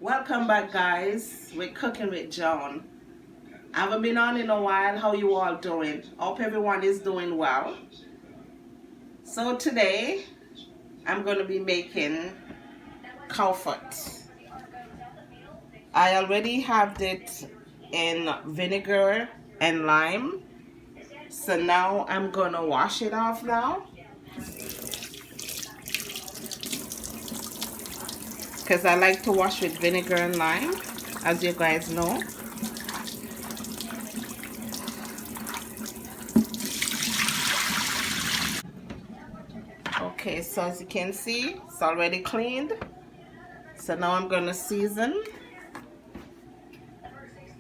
Welcome back, guys. We're cooking with John. I haven't been on in a while. How you all doing? Hope everyone is doing well. So today I'm going to be making cow foot. I already have it in vinegar and lime. So now I'm going to wash it off now, because I like to wash with vinegar and lime, as you guys know. Okay, so as you can see, it's already cleaned. So now I'm going to season.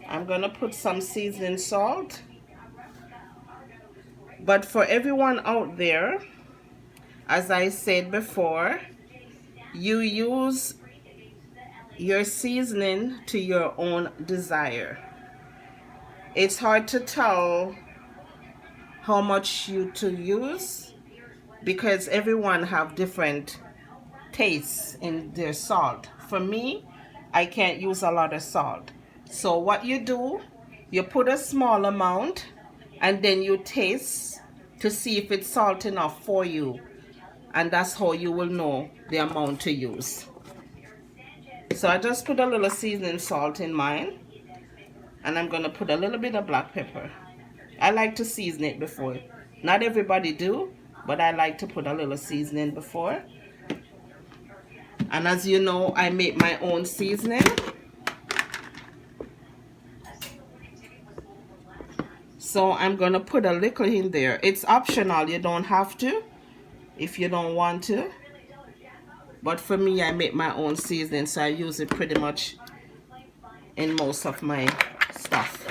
I'm going to put some seasoning salt. But for everyone out there, as I said before, you use your seasoning to your own desire. It's hard to tell how much you to use because everyone have different tastes in their salt. For me, I can't use a lot of salt. So what you do, you put a small amount and then you taste to see if it's salt enough for you. And that's how you will know the amount to use. So I just put a little seasoning salt in mine. And I'm going to put a little bit of black pepper. I like to season it before. Not everybody do, but I like to put a little seasoning before. And as you know, I make my own seasoning. So I'm going to put a little in there. It's optional. You don't have to if you don't want to. But for me, I make my own seasoning, so I use it pretty much in most of my stuff.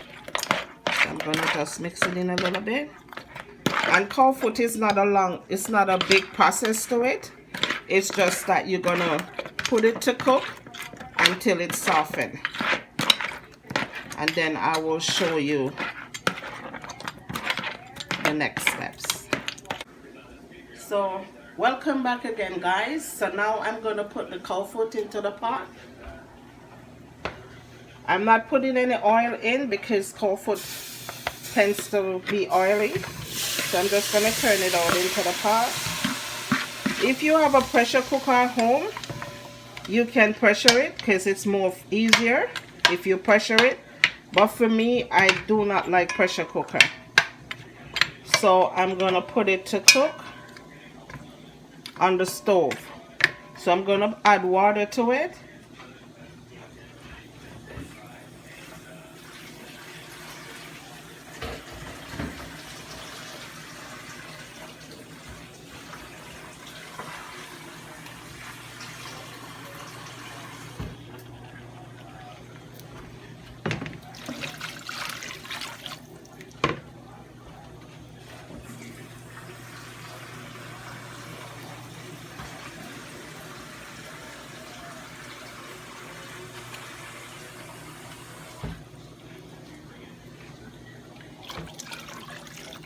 So I'm going to just mix it in a little bit. And cow foot is not it's not a big process to it. It's just that you're going to put it to cook until it's softened. And then I will show you the next steps. So welcome back again, guys. So now I'm going to put the cow foot into the pot. I'm not putting any oil in because cow foot tends to be oily. So I'm just going to turn it out into the pot. If you have a pressure cooker at home, you can pressure it because it's more easier if you pressure it. But for me, I do not like pressure cooker. So I'm going to put it to cook on the stove. So I'm going to add water to it.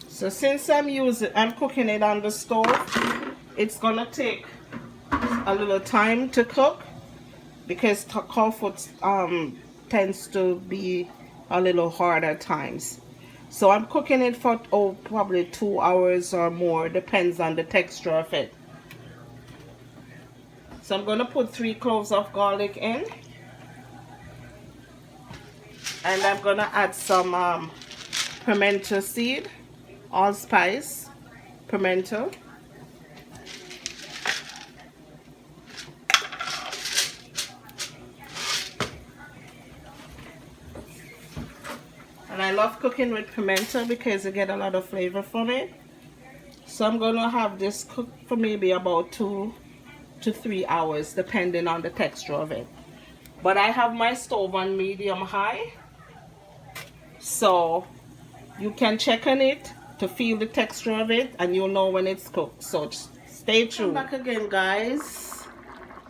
So since I'm cooking it on the stove, it's gonna take a little time to cook because cow foot tends to be a little hard at times. So I'm cooking it for probably 2 hours or more, depends on the texture of it. So I'm gonna put 3 cloves of garlic in, and I'm gonna add some pimento seed, allspice, pimento. And I love cooking with pimento because you get a lot of flavor from it. So I'm going to have this cooked for maybe about 2 to 3 hours depending on the texture of it. But I have my stove on medium high, so you can check on it to feel the texture of it and you'll know when it's cooked. So stay tuned. Come back again, guys.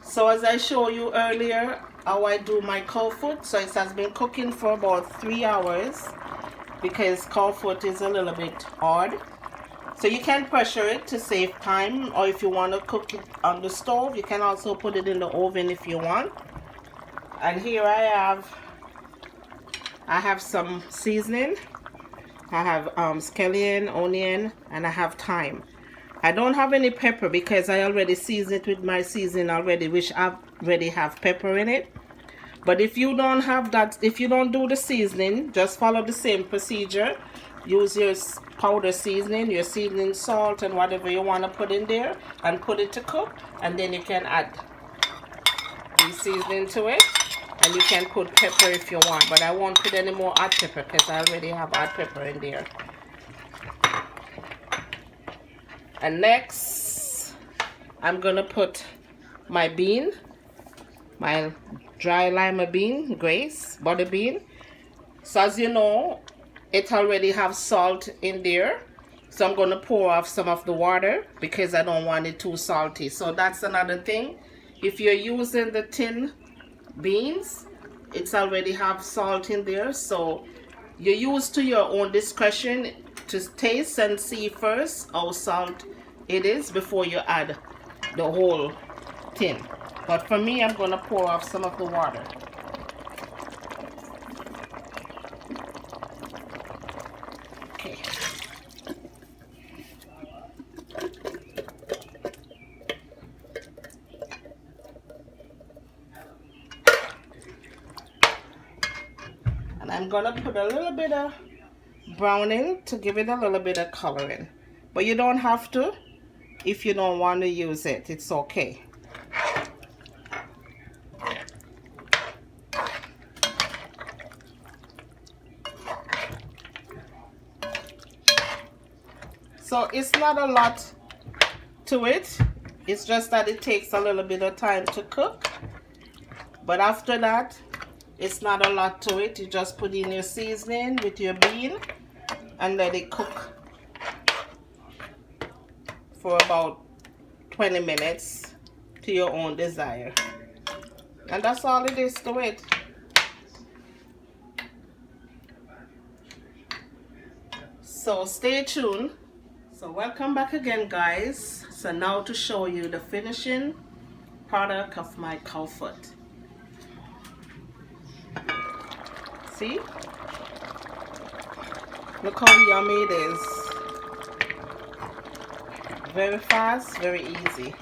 So as I showed you earlier how I do my cow foot, so it has been cooking for about 3 hours because cow foot is a little bit hard. So you can pressure it to save time, or if you want to cook it on the stove, you can also put it in the oven if you want. And here I have some seasoning. I have scallion, onion, and I have thyme. I don't have any pepper because I already seasoned it with my seasoning already, which I already have pepper in it. But if you don't have that, if you don't do the seasoning, just follow the same procedure. Use your powder seasoning, your seasoning salt, and whatever you want to put in there, and put it to cook. And then you can add the seasoning to it. And you can put pepper if you want. But I won't put any more hot pepper because I already have hot pepper in there. And next, I'm going to put my bean, my dry lima bean, Grace, butter bean. So as you know, it already have salt in there. So I'm going to pour off some of the water because I don't want it too salty. So that's another thing. If you're using the tin beans, it's already have salt in there. So you use to your own discretion to taste and see first how salt it is before you add the whole tin. But for me, I'm going to pour off some of the water. Okay. And I'm going to put a little bit of browning to give it a little bit of coloring. But you don't have to if you don't want to use it. It's okay. So it's not a lot to it. It's just that it takes a little bit of time to cook. But after that, it's not a lot to it. You just put in your seasoning with your bean and let it cook for about 20 minutes to your own desire. And that's all it is to it. So stay tuned. So welcome back again, guys. So now to show you the finishing product of my cow foot. See? Look how yummy it is. Very fast, very easy.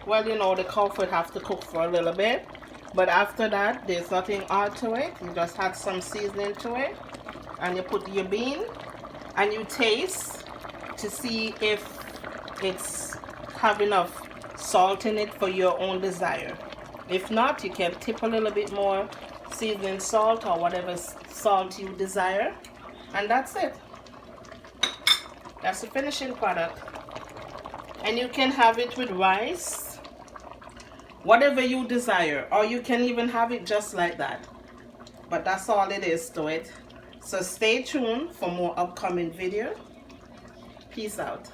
Well, you know, the cow foot have to cook for a little bit. But after that, there's nothing odd to it. You just add some seasoning to it. And you put your bean. And you taste to see if it's have enough salt in it for your own desire. If not, you can tip a little bit more seasoning salt or whatever salt you desire. And that's it. That's the finishing product. And you can have it with rice, whatever you desire, or you can even have it just like that. But that's all it is to it. So stay tuned for more upcoming video. Peace out.